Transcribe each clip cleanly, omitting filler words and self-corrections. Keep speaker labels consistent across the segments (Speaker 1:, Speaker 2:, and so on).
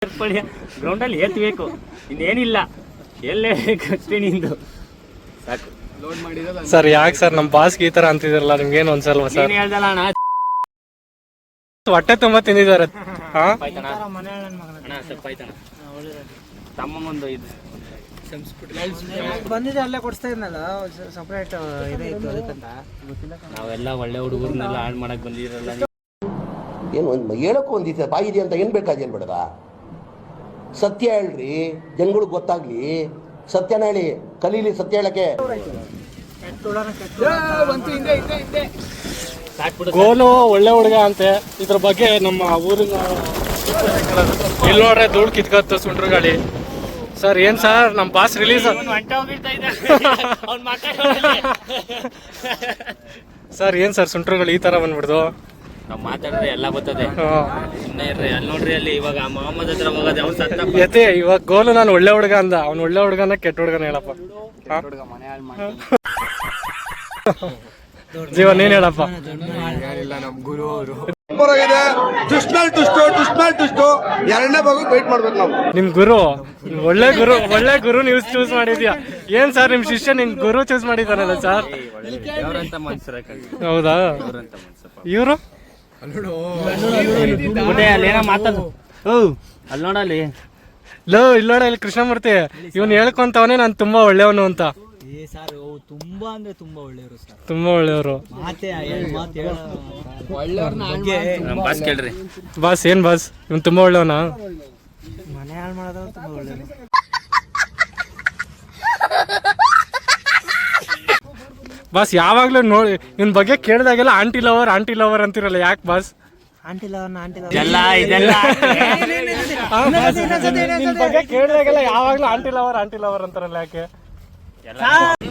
Speaker 1: ಗ್ರೌಂಡಲ್ಲಿ ಏತ್ಬೇಕು, ಇನ್ನೇನಿಲ್ಲ. ಎಲ್ಲೇ ಅಷ್ಟೇ ನಿಂದು ಸಾಕು.
Speaker 2: ಸರ್ ಯಾಕೆ ಸರ್ ನಮ್ಮ ಬಾಸ್ಗೆ ಈ ತರ ಅಂತಿದಾರಲ್ಲ, ನಿಮ್ಗೇನು ಅನ್ಸಲ್ವಾ ಸರ್?
Speaker 1: ಹೇಳ್ದಲ್ಲ ಅಣ್ಣ,
Speaker 2: ಹೊಟ್ಟೆ ತುಂಬಾ ತಿಂದಿದ್ದಾರೆ.
Speaker 1: ತಮ್ಮಂಗೊಂದು ಇದು
Speaker 3: ಬಂದಿದೆ ಅಲ್ಲೇ ಕೊಡಿಸ್ತಾ ಇದ್ನಲ್ಲ ಸಪ್ರೇಟ್ ಇದೆ ಇತ್ತು ಅದಕ್ಕಂತ.
Speaker 1: ನಾವೆಲ್ಲ ಒಳ್ಳೆ ಹುಡುಗರನ್ನೆಲ್ಲ ಹಾಳು ಮಾಡಕ್ ಬಂದಿರಲ್ಲ.
Speaker 4: ಏನು ಒಂದು ಹೇಳೋಕ್ಕೂ ಒಂದಿದೆ ಬಾಯಿದೆ ಅಂತ ಏನು ಬೇಕಾದೇನು ಬೇಡದ? ಸತ್ಯ ಹೇಳ್ರಿ, ಜನಗಳಿಗೆ ಗೊತ್ತಾಗ್ಲಿ. ಸತ್ಯನ ಹೇಳಿ, ಕಲೀಲಿ ಸತ್ಯ ಹೇಳಕ್ಕೆ.
Speaker 2: ಗೋಲು ಒಳ್ಳೆ ಹುಡುಗ ಅಂತೆ. ಇದ್ರ ಬಗ್ಗೆ ನಮ್ಮ ಊರಿನ ಇಲ್ಲಿ ನೋಡ್ರೆ ಧೂಳು ಕಿತ್ಕತ್ತು ಸುಂಡ್ರು ಗಾಳಿ. ಸರ್ ಏನ್ ಸರ್ ನಮ್ಮ ಬಾಸ್ ರಿಲೀಸ್ ಸರ್ ಏನ್ ಸರ್ ಸುಂಟ್ರುಗಳು ಈ ತರ ಬಂದ್ಬಿಡ್ದು?
Speaker 1: ನಾವು ಮಾತಾಡಿದ್ರೆ ಎಲ್ಲ ಬರ್ತದೆ, ಸುಮ್ಮನೆ ಇರ್ರಿ. ಅಲ್ಲಿ ನೋಡ್ರಿ, ಅಲ್ಲಿ ಇವಾಗ ಮೊಹಮ್ಮದ್ ಹತ್ರ ಹೋಗೋದು, ಅವ್ನು ಸತ್ತ
Speaker 2: ಯತೆ. ಇವಾಗ ಗೋಲು ನಾನು ಒಳ್ಳೆ ಹುಡುಗ ಅಂದ, ಅವ್ನು ಒಳ್ಳೆ ಹುಡುಗನ ಕೆಟ್ಟ ಹುಡುಗನ ಹೇಳಪ್ಪ. ಜೀವ ನೀನ್ ಹೇಳಪ್ಪ.
Speaker 4: ಎರಡನೇ ಭಾಗ ವೇಟ್ ಮಾಡ್ಬೇಕು ನಾವು.
Speaker 2: ನಿಮ್ ಗುರು ಒಳ್ಳೆ ಗುರು ನೀವು ಚೂಸ್ ಮಾಡಿದ್ಯಾ. ಏನ್ ಸರ್ ನಿಮ್ ಶಿಷ್ಯ ನಿಮ್ ಗುರು ಚೂಸ್ ಮಾಡಿದಾರಲ್ಲ ಸರ್? ಹೌದಾ? ಇವ್ರು
Speaker 1: ಅಲ್ಲೇನೋ ಮಾತಾಡು. ಅಲ್ಲಿ ನೋಡಲ್ಲಿ
Speaker 2: ಇಲ್ಲ ನೋಡ, ಇಲ್ಲಿ ಕೃಷ್ಣಮೂರ್ತಿ ಇವನ್ ಹೇಳ್ಕೊಂತವನೇ ನಾನು ತುಂಬಾ ಒಳ್ಳೆಯವನು ಅಂತ.
Speaker 3: ತುಂಬಾ ಅಂದ್ರೆ ತುಂಬಾ ಒಳ್ಳೆಯವರು ಸರ್,
Speaker 2: ತುಂಬಾ ಒಳ್ಳೆಯವರು.
Speaker 1: ಬಾಸ್ ಕೇಳ್ರಿ.
Speaker 2: ಬಾಸ್ ಏನ್ ಬಾಸ್ ಇವನ್ ತುಂಬಾ ಒಳ್ಳೆಯವನಾ?
Speaker 3: ಮನೆ ಹಾಳು ಮಾಡೋದು ತುಂಬಾ ಒಳ್ಳೆಯವರು.
Speaker 2: ಬಾಸ್ ಯಾವಾಗ್ಲೂ ನೋಡಿ ಇವನ್ ಬಗ್ಗೆ ಕೇಳಿದಾಗೆಲ್ಲ ಆಂಟಿ ಲವರ್ ಅಂತಿರಲ್ಲ, ಯಾಕೆ ಬಾಸ್?
Speaker 3: ಆಂಟಿ ಲವರ್
Speaker 1: ಇದೆಲ್ಲ
Speaker 2: ನಿನ್ ಬಗ್ಗೆ ಕೇಳಿದಾಗೆಲ್ಲ ಯಾವಾಗ್ಲೂ ಆಂಟಿ ಲವರ್ ಅಂತಾರಲ್ಲ, ಯಾಕೆ?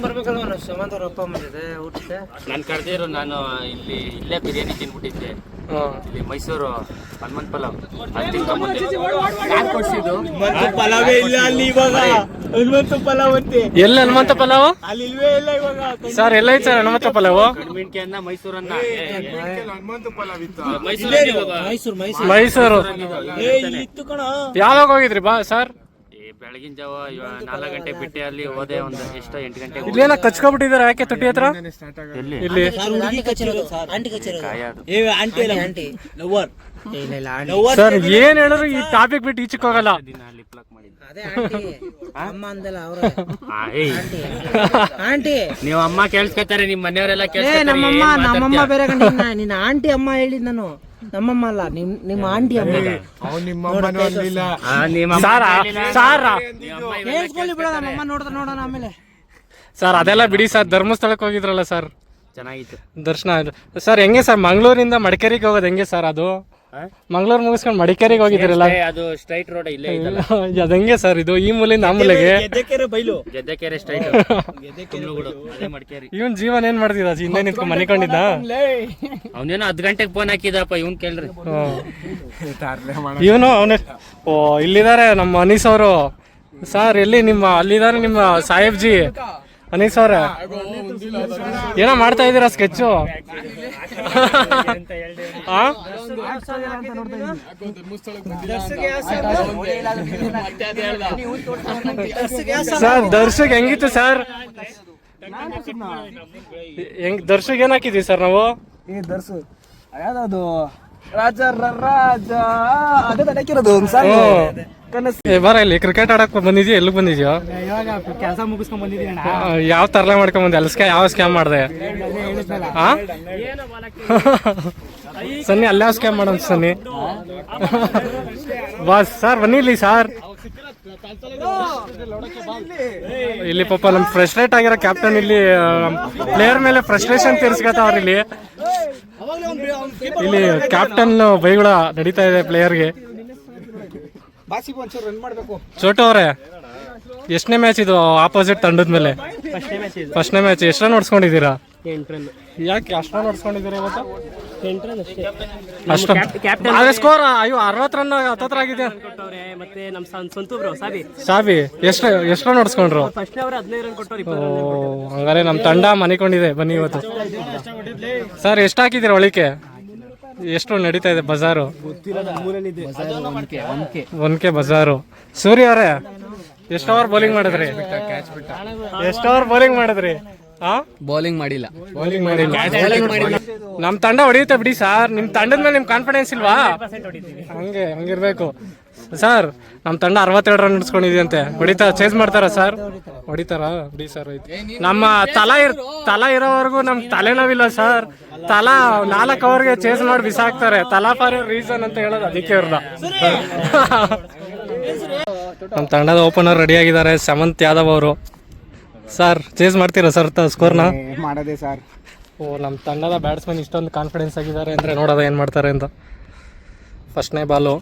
Speaker 3: ಬರ್ಬೇಕಲ್ವ ಸುಮಂತ್ ಅವ್ರ ಅಪ್ಪ ಬಂದಿದೆ ಊಟಕ್ಕೆ.
Speaker 1: ನಾನು ಕರೆದಿರು, ನಾನು ಇಲ್ಲೇ ಬಿರಿಯಾನಿ ತಿನ್ಬಿಟ್ಟಿದ್ದೆ. ಇಲ್ಲಿ ಮೈಸೂರು ಹನುಮಂತ್ ಪಲಾವ್
Speaker 3: ಪಲಾವೇ ಇಲ್ಲ ಅಲ್ಲಿ ಇವಾಗ. ಹನುಮಂತ ಪಲಾವ್ ಅಂತೆ.
Speaker 2: ಎಲ್ಲ ಹನುಮಂತ ಪಲಾವ್
Speaker 3: ಅಲ್ಲಿ ಇಲ್ವೇ ಇಲ್ಲ ಇವಾಗ.
Speaker 2: ಸರ್ ಎಲ್ಲ ಐತೆ ಸರ್ ಹನುಮಂತ ಪಲಾವ್?
Speaker 1: ಕಣ್ಮಿಣ್ಕೆಯನ್ನ ಮೈಸೂರನ್ನ
Speaker 2: ಮೈಸೂರು
Speaker 3: ಇತ್ತು ಕಣ.
Speaker 2: ಯಾವಾಗ ಹೋಗಿದ್ರಿ ಬಾ ಸರ್?
Speaker 1: ಬೆಳಗಿನ ಜಾವ 4 ಗಂಟೆ ಬಿಟ್ಟೆ. ಅಲ್ಲಿ ಹೋದೆ ಒಂದು ಎಷ್ಟೋ 8 ಗಂಟೆ.
Speaker 2: ಇಲ್ಲೇನ ಕಚ್ಕೊಬಿಟ್ಟಿದಾರ, ಯಾಕೆ ತೊಟ್ಟಿ ಹತ್ರ? ಇಲ್ಲಿ ಸರ್ ಏನ್ ಹೇಳಿದ್ರು ಈ ಟಾಪಿಕ್ ಬಿಟ್ಟು ಈಚಕ್ ಹೋಗಲ್ಲ.
Speaker 1: ನೀವು ಅಮ್ಮ ಕೇಳಿಸ್ಕೊತಾರೆ, ನಿಮ್ ಮನೆಯವರೆಲ್ಲ
Speaker 3: ನಮ್ಮಮ್ಮ ಬೇರೆ ನಿನ್ನ ಆಂಟಿ ಅಮ್ಮ ಹೇಳಿದ್ ನಾನು. ನಮ್ಮಮ್ಮ ಅಲ್ಲ, ನಿಮ್ಮ ಆಂಟಿ ಅಮ್ಮ. ನೋಡೋಣ ಆಮೇಲೆ.
Speaker 2: ಸರ್ ಅದೆಲ್ಲ ಬಿಡಿ ಸರ್, ಧರ್ಮಸ್ಥಳಕ್ಕೆ ಹೋಗಿದ್ರಲ್ಲ ಸರ್,
Speaker 1: ಚೆನ್ನಾಗಿತ್ತು
Speaker 2: ದರ್ಶನ. ಸರ್ ಹೆಂಗೆ ಸರ್ ಮಂಗಳೂರಿಂದ ಮಡಿಕೇರಿಗೆ ಹೋಗೋದು ಹೆಂಗೆ ಸರ್? ಅದು ಮಂಗಳೂರು ಮುಗಿಸ್ಕೊಂಡು ಮಡಿಕೇರಿಗೆ ಹೋಗಿದ್ರಲ್ಲ,
Speaker 1: ಅದು ಸ್ಟ್ರೈಟ್ ರೋಡ್ ಇಲ್ಲೇ ಇದಲ್ಲ.
Speaker 2: ಅದ ಹೆಂಗೆ ಸರ್? ಇದು ಈ ಮೂಲೆಯಿಂದ ಆ ಮೂಲೆಗೆ
Speaker 1: ಗೆದ್ದೆಕೆರೆ ಸ್ಟ್ರೈಟ್ ಮಡಿಕೇರಿ.
Speaker 2: ಇವನ್ ಜೀವನ ಏನ್ ಮಾಡ್ತಿದ್ದ? ಹಿಂದೆ ನಿಂತ್ಕೊಂಡು ಮನಿಕೊಂಡಿದ್ದ?
Speaker 1: ಅವನೇನೋ 10 ಗಂಟೆಗೆ ಫೋನ್ ಹಾಕಿದಪ್ಪ, ಇವನ್ ಕೇಳ್ರಿ.
Speaker 2: ಇವನು ಅವನೇ. ಓ ಇಲ್ಲಿದ್ದಾರೆ ನಮ್ಮ ಅನೀಸ್ ಅವರು. ಸರ್ ಎಲ್ಲಿ ಅಲ್ಲಿದ್ದಾರೆ ನಿಮ್ಮ ಸಾಹೇಬ್ ಜಿ ಅನೀಸ್ ಅವ್ರ. ಏನೋ ಮಾಡ್ತಾ ಇದೀರಾ ಸ್ಕೆಚ್ಚು? ಸರ್ ದರ್ಶಕ್ ಹೆಂಗಿತ್ತು ಸರ್? ದರ್ಶಕ್ ಏನ್ ಹಾಕಿದ್ವಿ ಸರ್ ನಾವು?
Speaker 3: ಅದು ರಾಜ
Speaker 2: ಬರ ಇಲ್ಲಿ ಕ್ರಿಕೆಟ್ ಆಡಕ್ ಬಂದಿದ್ಯಾ? ಎಲ್ಲಿಗೆ ಬಂದಿದ್ಯೋ?
Speaker 3: ಕೆಲಸ ಮುಗಿಸ್ಕೊಂಡ್ ಬಂದಿದ್ದೀನಿ.
Speaker 2: ಯಾವ ತರಲೆ ಮಾಡ್ಕೊಂಡ್ ಬಂದೆ? ಯಾವ ಸ್ಕ್ಯಾಮ್ ಮಾಡ್ದೆ? ಸನ್ನಿ ಅಲ್ಲೇ ಸ್ಕ್ಯಾಮ್ ಮಾಡೋದು ಸನ್ನಿ. ಬಾಸ್ ಸರ್ ಬನ್ನಿ ಇಲ್ಲಿ ಸರ್. ಇಲ್ಲಿ ಪಾಪ ನಮ್ ಫ್ರಸ್ಟ್ರೇಟ್ ಆಗಿರೋ ಕ್ಯಾಪ್ಟನ್ ಇಲ್ಲಿ ಪ್ಲೇಯರ್ ಮೇಲೆ ಫ್ರಸ್ಟ್ರೇಷನ್ ತೀರ್ಸ್ಕೊತಾವ್ರ. ಇಲ್ಲಿ ಕ್ಯಾಪ್ಟನ್ ಬೈಗುಳ ನಡೀತಾ ಇದೆ ಪ್ಲೇಯರ್ಗೆ. ಚೋಟು ಅವ್ರೆ, ಎಷ್ಟನೇ ಮ್ಯಾಚ್ ಇದು ಆಪೋಸಿಟ್ ತಂಡದ ಮೇಲೆ? ಫಸ್ಟ್ನೇ ಮ್ಯಾಚ್. ಎಷ್ಟು ರನ್ ಹೊಡ್ಸ್ಕೊಂಡಿದ್ದೀರಾ? ಯಾಕೆ ಅಷ್ಟು ರನ್ ಹೊಡ್ಸ್ಕೊಂಡಿದ್ದೀರಾ ಇವತ್ತು? ಅಷ್ಟು ಸ್ಕೋರ್ 60 ರನ್ 70 ಆಗಿದೆ.
Speaker 3: ಮತ್ತೆ ನಮ್ಮ ಸಂತು ಬ್ರೋ
Speaker 2: ಸಾಬಿ ಎಷ್ಟು ರನ್ ಹೊಡ್ಸ್ಕೊಂಡ್ರು? ಹಂಗಾರೆ ನಮ್ ತಂಡ ಮನಿಕೊಂಡಿದೆ. ಬನ್ನಿ ಇವತ್ತು ಸರ್ ಎಷ್ಟು ಹಾಕಿದ್ದೀರಾ ಒಳಿಕೆ? ಎಷ್ಟು ನಡೀತಾ ಇದೆ ಬಜಾರು? ಒನ್ಕೆ ಬಜಾರು. ಸೂರ್ಯ ಅವರೇ, ಎಷ್ಟು ಓವರ್ ಬೌಲಿಂಗ್ ಮಾಡಿದ್ರಿ? ಎಷ್ಟು ಓವರ್ ಬೌಲಿಂಗ್ ಮಾಡಿದ್ರಿ?
Speaker 5: ಬೌಲಿಂಗ್ ಮಾಡಿಲ್ಲ.
Speaker 2: ನಮ್ ತಂಡ ಹೊಡೆಯುತ್ತೆ ಬಿಡಿ ಸರ್. ನಿಮ್ ತಂಡದ ಮೇಲೆ ನಿಮ್ ಕಾನ್ಫಿಡೆನ್ಸ್ ಇಲ್ವಾ? ಹಂಗಿರ್ಬೇಕು ಸರ್. ನಮ್ ತಂಡ 62 ರನ್ ಹಿಡಿಸ್ಕೊಂಡಿದ್ಯಂತೆ. ಚೇಂಜ್ ಮಾಡ್ತಾರ ಸರ್? ಹೊಡಿತಾರ ಬಿಡಿ ಸರ್. ನಮ್ಮ ತಲಾ ಇರೋವರೆಗೂ ನಮ್ ತಲೆನೋವಿಲ್ಲ ಸರ್. ತಲಾ 4 ಓವರ್ಗೆ ಚೇಂಜ್ ಮಾಡಿ ಬಿಸಾಕ್ತಾರೆ. ತಲಾ ಫಾರ್ ರೀಸನ್ ಅಂತ ಹೇಳೋದು ಅದಕ್ಕೆ ಇವ್ರನ್ನ. ನಮ್ ತಂಡದ ಓಪನರ್ ರೆಡಿ ಆಗಿದ್ದಾರೆ, ಸಮಂತ್ ಯಾದವ್ ಅವರು. ಸರ್ ಚೇಂಜ್ ಮಾಡ್ತೀರಾ ಸರ್ ಸ್ಕೋರ್ನ?
Speaker 5: ಮಾಡದೆ ಸರ್.
Speaker 2: ನಮ್ಮ ತಂಡದ ಬ್ಯಾಟ್ಸ್ಮನ್ ಇಷ್ಟೊಂದು ಕಾನ್ಫಿಡೆನ್ಸ್ ಆಗಿದ್ದಾರೆ ಅಂದರೆ ನೋಡೋದ ಏನು ಮಾಡ್ತಾರೆ ಅಂತ. ಫಸ್ಟ್ನೇ ಬಾಲು.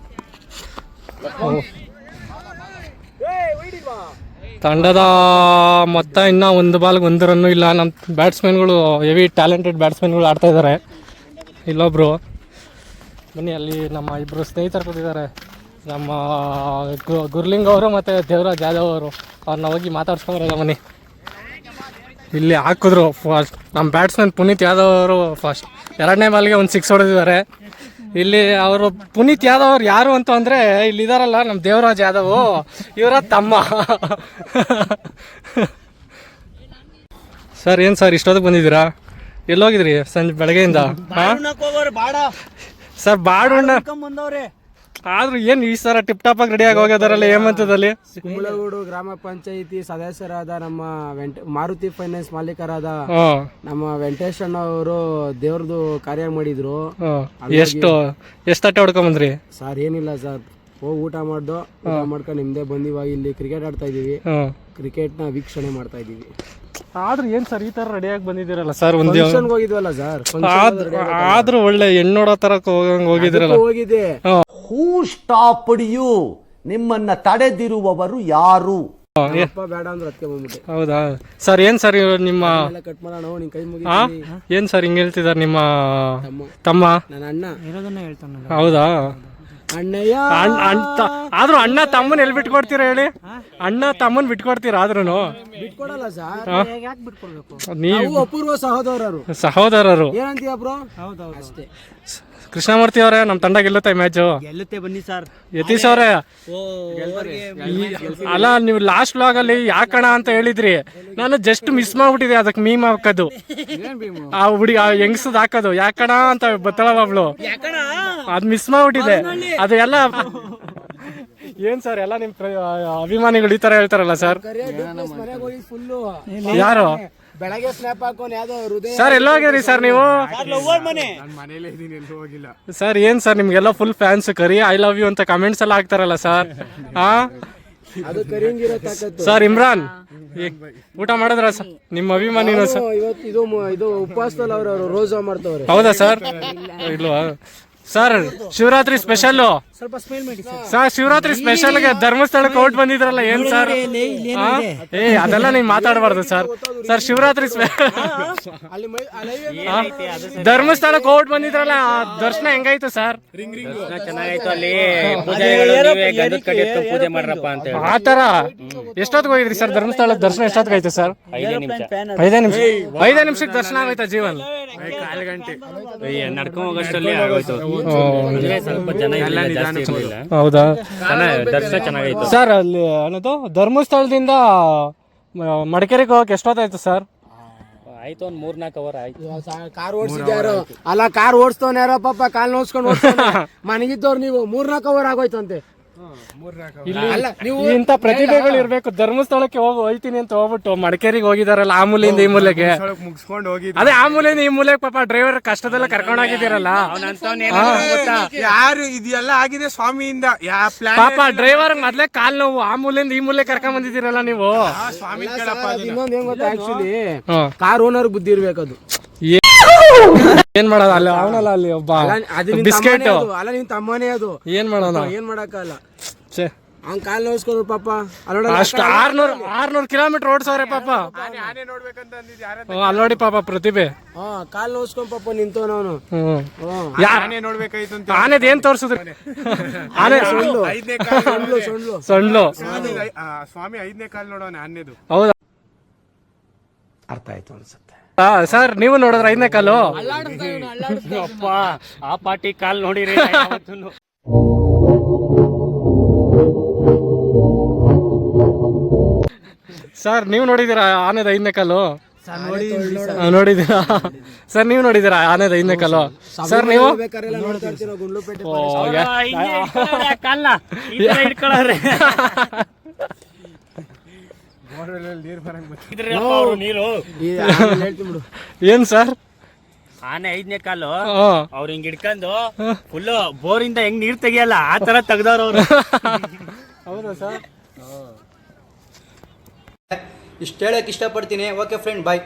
Speaker 2: ತಂಡದ ಮೊತ್ತ ಇನ್ನೂ ಒಂದು ಬಾಲ್ಗೆ 1 ರನ್ನು ಇಲ್ಲ. ನಮ್ಮ ಬ್ಯಾಟ್ಸ್ಮನ್ಗಳು ಹೆವಿ ಟ್ಯಾಲೆಂಟೆಡ್ ಬ್ಯಾಟ್ಸ್ಮನ್ಗಳು ಆಡ್ತಾ ಇದ್ದಾರೆ. ಇಲ್ಲೊಬ್ರು ಬನ್ನಿ, ಅಲ್ಲಿ ನಮ್ಮ ಇಬ್ಬರು ಸ್ನೇಹಿತರು ಕೂತಿದ್ದಾರೆ, ನಮ್ಮ ಗುರ್ಲಿಂಗ್ ಅವರು ಮತ್ತು ದೇವರಾಜ್ ಯಾದವ್ ಅವರು. ಅವ್ರನ್ನ ಹೋಗಿ ಮಾತಾಡ್ಸ್ಕೊಂಬರೋದ ಬನ್ನಿ. ಇಲ್ಲಿ ಹಾಕಿದ್ರು ಫಸ್ಟ್ ನಮ್ಮ ಬ್ಯಾಟ್ಸ್ಮನ್ ಪುನೀತ್ ಯಾದವ್ ಅವರು. ಫಸ್ಟ್ 2ನೇ ಬಾಲ್ಗೆ ಒಂದು 6 ಹೊಡೆದಿದ್ದಾರೆ. ಇಲ್ಲಿ ಅವರು ಪುನೀತ್ ಯಾದವ್ ಅವ್ರು ಯಾರು ಅಂತ ಅಂದರೆ ಇಲ್ಲಿದ್ದಾರಲ್ಲ ನಮ್ಮ ದೇವರಾಜ್ ಯಾದವ್, ಇವರ ತಮ್ಮ. ಸರ್ ಏನು ಸರ್ ಇಷ್ಟೊತ್ತಿಗೆ ಬಂದಿದ್ದೀರಾ? ಎಲ್ಲೋಗಿದ್ರಿ ಸಂಜೆ ಬೆಳಗ್ಗೆಯಿಂದ? ಸರ್ ಬಾಡುಣ್ಣ ಆದ್ರೂ ಏನು ಈ ಸರ ಟಿಪ್ ಟಾಪ್ ಆಗಿ ರೆಡಿ ಆಗಿ ಹೋಗೋದಾರಲ್ಲ ಹೇಮಂತದಲ್ಲಿ.
Speaker 5: ಕುಂಬಳಗೂಡು ಗ್ರಾಮ ಪಂಚಾಯಿತಿ ಸದಸ್ಯರಾದ ನಮ್ಮ ಮಾರುತಿ ಫೈನಾನ್ಸ್ ಮಾಲೀಕರಾದ ನಮ್ಮ ವೆಂಕಟೇಶ್ ಅಣ್ಣ ಅವರು ದೇವ್ರದ್ದು ಕಾರ್ಯ ಮಾಡಿದ್ರು.
Speaker 2: ಎಷ್ಟು ತಟ್ಟೆ ಹೊಡ್ಕೊಂಡ್ ಬಂದ್ರಿ
Speaker 5: ಸರ್? ಏನಿಲ್ಲ ಸರ್, ಹೋಗಿ ಊಟ ಮಾಡ್ಕೊಂಡು ನಿಮ್ದೇ ಬಂದು ಇವಾಗ ಇಲ್ಲಿ ಕ್ರಿಕೆಟ್ ಆಡ್ತಾ ಇದೀವಿ. ಕ್ರಿಕೆಟ್ ನ ವೀಕ್ಷಣೆ ಮಾಡ್ತಾ ಇದೀವಿ.
Speaker 2: ಆದ್ರೂ ಏನ್ ಸರ್ ಈ ತರ ರೆಡಿಯಾಗಿ ಬಂದಿದ್ದೀರಲ್ಲ ಸರ್? ಒಂದು
Speaker 5: ಹೋಗಿದ್ವಲ್ಲ ಸರ್,
Speaker 2: ಆದ್ರೂ ಒಳ್ಳೆ ಹೆಣ್ಣೋಡೋ ತರ ಹೋಗಿದ್ರಲ್ಲ.
Speaker 5: ಹೋಗಿದೆ.
Speaker 6: ಹೂ ಸ್ಟಾಪ್ಡ್ ಯು? ನಿಮ್ಮನ್ನ ತಡೆದಿರುವವರು ಯಾರು?
Speaker 5: ಬೇಡ ಅಂದ್ರೆ ಅದಕ್ಕೆ ಬಂದ್ಬಿಟ್ಟೆ.
Speaker 2: ಹೌದಾ ಸರ್? ಏನ್ ಸರ್ ನಿಮ್ಮ
Speaker 5: ಕಟ್ ಮಾಡೋಣ, ನಿನ್ ಕೈ ಮುಗಿ.
Speaker 2: ಏನ್ ಸರ್ ಹಿಂಗ್ ಹೇಳ್ತಿದಾರೆ ನಿಮ್ಮ ತಮ್ಮ?
Speaker 5: ನನ್ನ ಅಣ್ಣ
Speaker 3: ಇರೋದನ್ನ ಹೇಳ್ತಾನೆ.
Speaker 2: ಹೌದಾ?
Speaker 5: ಅಣ್ಣಯ್ಯ.
Speaker 2: ಆದ್ರೂ ಅಣ್ಣ ತಮ್ಮನ್ ಎಲ್ಲಿ ಬಿಟ್ಕೊಡ್ತೀರಾ ಹೇಳಿ? ಅಣ್ಣ ತಮ್ಮನ್ ಬಿಟ್ಕೊಡ್ತೀರಾ? ಆದ್ರೂನು
Speaker 5: ಬಿಟ್ಕೊಡಲ್ಲ ಸರ್.
Speaker 3: ಯಾಕೆ ಬಿಟ್ಕೊಡ್ಬೇಕು?
Speaker 5: ನೀವು ಅಪೂರ್ವ
Speaker 2: ಸಹೋದರರು
Speaker 5: ಏನಂತೀಯ ಬ್ರೋ?
Speaker 3: ಹೌದೌದು
Speaker 5: ಅಷ್ಟೇ.
Speaker 2: ಕೃಷ್ಣಮೂರ್ತಿ ಅವರೇ, ನಮ್ ತಂಡ ಗೆಲ್ಲುತ್ತೆ ಮ್ಯಾಚು.
Speaker 3: ಗೆಲ್ಲುತ್ತೆ ಬನ್ನಿ ಸರ್.
Speaker 2: ಯತೀಶ್ ಅವರೇ, ಅಲ್ಲ ನೀವು ಲಾಸ್ಟ್ ವ್ಲಾಗ್ ಅಲ್ಲಿ ಯಾಕಣ ಅಂತ ಹೇಳಿದ್ರಿ, ನಾನು ಜಸ್ಟ್ ಮಿಸ್ ಮಾಡ್ಬಿಟ್ಟಿದೆ ಅದಕ್ಕೆ ಮೀಮ್ ಹಾಕೋದು. ಆ ಹುಡುಗಿ ಆ ಹೆಂಗಸದ್ ಹಾಕೋದು ಯಾಕಣ ಅಂತ ಬತ್ತಳವ ಅವಳು, ಅದ್ ಮಿಸ್ ಮಾಡ್ಬಿಟ್ಟಿದೆ. ಅದು ಎಲ್ಲ ಏನ್ ಸರ್ ಎಲ್ಲ ನಿಮ್ ಅಭಿಮಾನಿಗಳು ಈ ತರ ಹೇಳ್ತಾರಲ್ಲ ಸರ್? ಯಾರು
Speaker 5: ಬೆಳಗ್ಗೆ ಸ್ನ್ಯಾಪ್ ಹಾಕೊಂಡು ಯಾವ್ದೋ ಹೃದಯ
Speaker 2: ಸರ್ ಎಲ್ಲೋಗಿದ್ರಿ ಸರ್ ನೀವು? ಸರ್ ಏನ್ ಸರ್ ನಿಮ್ಗೆಲ್ಲ ಫುಲ್ ಫ್ಯಾನ್ಸ್ ಕರಿ ಐ ಲವ್ ಯು ಅಂತ ಕಮೆಂಟ್ಸ್ ಎಲ್ಲ ಹಾಕ್ತಾರಲ್ಲ ಸರ್?
Speaker 5: ಅದು ಕರಿಂಗಿರೋ ತಾಕತ್ತು
Speaker 2: ಸರ್. ಇಮ್ರಾನ್ ಊಟ ಮಾಡಿದ್ರ ಸರ್? ನಿಮ್ಮ ಅಭಿಮಾನಿನ ಸರ್?
Speaker 5: ಇವತ್ತು ಇದು ಉಪವಾಸದಲ್ಲಿ ಅವರು ರೋಜಾ ಮಾಡ್ತವ್ರೆ.
Speaker 2: ಹೌದಾ ಸರ್? ಇಲ್ವಾ ಸರ್? ಶಿವರಾತ್ರಿ ಸ್ಪೆಷಲ್
Speaker 3: ಸ್ವಲ್ಪ ಸ್ಮೆಲ್ ಮಾಡಿ
Speaker 2: ಸರ್. ಶಿವರಾತ್ರಿ ಸ್ಪೆಷಲ್ಗೆ ಧರ್ಮಸ್ಥಳಕ್ಕೆ ಔಟ್ ಬಂದಿದ್ರಲ್ಲ ಏನ್ ಸರ್? ಅದೆಲ್ಲ ನೀವು ಮಾತಾಡಬಾರ್ದು ಸರ್. ಸರ್ ಶಿವರಾತ್ರಿ ಧರ್ಮಸ್ಥಳಕ್ಕೆ ಔಟ್ ಬಂದಿದ್ರಲ್ಲ, ದರ್ಶನ ಹೆಂಗಾಯ್ತು ಸರ್?
Speaker 1: ಚೆನ್ನಾಗಾಯ್ತು. ಅಲ್ಲಿ ಪೂಜೆ ಮಾಡ್ರಪ್ಪ ಅಂತ ಹೇಳಿ
Speaker 2: ಆತರ. ಎಷ್ಟೊತ್ತಿಗೆ ಹೋಗಿದ್ರಿ ಸರ್ ಧರ್ಮಸ್ಥಳ ದರ್ಶನ? ಎಷ್ಟೊತ್ತಿಗೆ ಆಯ್ತು ಸರ್? 5 ನಿಮಿಷಕ್ಕೆ ದರ್ಶನ ಆಗೋಯ್ತಾ ಜೀವನ್?
Speaker 1: ನಡ್ಕೊಂಡ್ ಹೋಗೋಷ್ಟರಲ್ಲಿ ಆಗೋಯ್ತು. ಸ್ವಲ್ಪ ಜನ ಜಾಸ್ತಿ ಇರ್ಲಿಲ್ಲ.
Speaker 2: ಹೌದಾ?
Speaker 1: ದರ್ಶನ ಚೆನ್ನಾಗಾಯ್ತು
Speaker 2: ಸರ್. ಅಲ್ಲಿ ಅನ್ನೋದು ಧರ್ಮಸ್ಥಳದಿಂದ ಮಡಿಕೇರಿಗೆ ಹೋಗಕ್ಕೆ ಎಷ್ಟೊತ್ತಾಯ್ತು ಸರ್?
Speaker 1: ಆಯ್ತು, ಒಂದ್ 3-4 ಅವರ್ ಆಯ್ತು.
Speaker 5: ಕಾರ್ ಓಡಿಸಿದ್ಯಾರು? ಅಲ್ಲ, ಕಾರ್ ಓಡಿಸ್ತವನ್ ಯಾರೋ ಪಾಪ ಕಾಲ್ ನೋಡ್ಸ್ಕೊಂಡು ಮನೆಗಿದ್ದವ್ರು ನೀವು. 3-4 ಅವರ್ ಆಗೋಯ್ತಂತೆ.
Speaker 2: ಇಂತ ಪ್ರತಿಭೆಗಳು ಇರ್ಬೇಕು. ಧರ್ಮಸ್ಥಳಕ್ಕೆ ಹೋಯ್ತೀನಿ ಅಂತ ಹೋಗ್ಬಿಟ್ಟು ಮಡಿಕೇರಿಗೆ ಹೋಗಿದಾರಲ್ಲ, ಆ ಮೂಲೆಯಿಂದ ಈ ಮೂಲೆಗೆ. ಅದೇ ಆ ಮೂಲೆಯಿಂದ ಈ ಮೂಲೆಗೆ ಪಾಪ ಡ್ರೈವರ್ ಕಷ್ಟದೆಲ್ಲ ಕರ್ಕೊಂಡೋಗಿದ್ದೀರಲ್ಲ.
Speaker 7: ಯಾರು ಇದೆಲ್ಲ ಆಗಿದೆ ಸ್ವಾಮಿಯಿಂದ.
Speaker 2: ಪಾಪ ಡ್ರೈವರ್ ಮೊದ್ಲೇ ಕಾಲ್ ನೋವು, ಆ ಮೂಲೆಯಿಂದ ಈ ಮೂಲೆ ಕರ್ಕೊಂಡ್ ಬಂದಿದ್ದೀರಲ್ಲ ನೀವು.
Speaker 5: ಇನ್ನೊಂದ್ ಏನ್ ಗೊತ್ತಾ, ಆಕ್ಚುಲಿ ಕಾರ್ ಓನರ್ ಬುದ್ಧಿ ಇರ್ಬೇಕದು.
Speaker 2: ಏನ್ ಮಾಡೋದು ಅಲ್ಲಿ ಅವನಲ್ಲ, ಅಲ್ಲಿ ಒಬ್ಬ ಬಿಸ್ಕೆಟ್.
Speaker 5: ಅಲ್ಲ, ನಿನ್ ತಮ್ಮನೇ ಅದು.
Speaker 2: ಏನ್ ಮಾಡೋಣ?
Speaker 5: ಏನ್ ಮಾಡಕ್ಕಲ್ಲ. ಅವ್ನ್ ಕಾಲ್ ನೋಡ್ಸ್ಕೊಂಡ್ರು ಪಾಪ.
Speaker 2: ಅಷ್ಟು 600 ಕಿಲೋಮೀಟರ್ ಓಡಿಸವ್ರೆ ಪಾಪ. ಅಲ್ಲಿ ನೋಡಿ ಪಾಪ ಪ್ರತಿಭೆ.
Speaker 5: ಕಾಲ್ ನೋಡ್ಸ್ಕೊಂಡ್ ಪಾಪ ನಿಂತವನವನು.
Speaker 2: ಆನೆದ್ ಏನ್ ತೋರ್ಸಿದ್ರಿ? ಆನೆ ಸೊಂಡ್ಲು.
Speaker 7: ಸ್ವಾಮಿ 5ನೇ ಕಾಲ್ ನೋಡೋಣ ಆನೆದು.
Speaker 2: ಹೌದಾ?
Speaker 6: ಅರ್ಥ ಆಯ್ತು ಅನ್ಸುತ್ತೆ.
Speaker 2: ಸರ್ ನೀವು ನೋಡಿದ್ರ 5ನೇ ಕಾಲು?
Speaker 1: ಅಪ್ಪ ಆ ಪಾಟಿ ಕಾಲ್ ನೋಡಿರಿ ಯಾವತ್ತೂನು.
Speaker 2: ಸರ್ ನೀವು ನೋಡಿದ್ದೀರಾ ಆನೆದ 5ನೇ ಕಾಲು? ನೋಡಿದ್ದೀರಾ ಸರ್? ನೀವು ನೋಡಿದ್ದೀರಾ ಆನೆದ 5ನೇ ಕಾಲು? ಸರ್ ನೀವು ಓ,
Speaker 1: ಕಾಲ್ನ ಈ ತರ ಹಿಡ್ಕೊಳವ್ರೆ. ನೀರು
Speaker 2: ಏನ್ ಸರ್?
Speaker 1: ಆನೆ 5ನೇ ಕಾಲು ಅವ್ರು ಹಿಂಗ್ ಹಿಡ್ಕೊಂಡು ಫುಲ್ ಬೋರಿಂದ ಹೆಂಗ್ ನೀರ್ ತೆಗಿಯಲ್ಲ ಆ ತರ ತೆಗ್ದವ್ರು ಅವ್ರು.
Speaker 2: ಹೌದಾ ಸರ್?
Speaker 8: ಇಷ್ಟು ಹೇಳಕ್ಕೆ ಇಷ್ಟಪಡ್ತೀನಿ. ಓಕೆ ಫ್ರೆಂಡ್, ಬಾಯ್.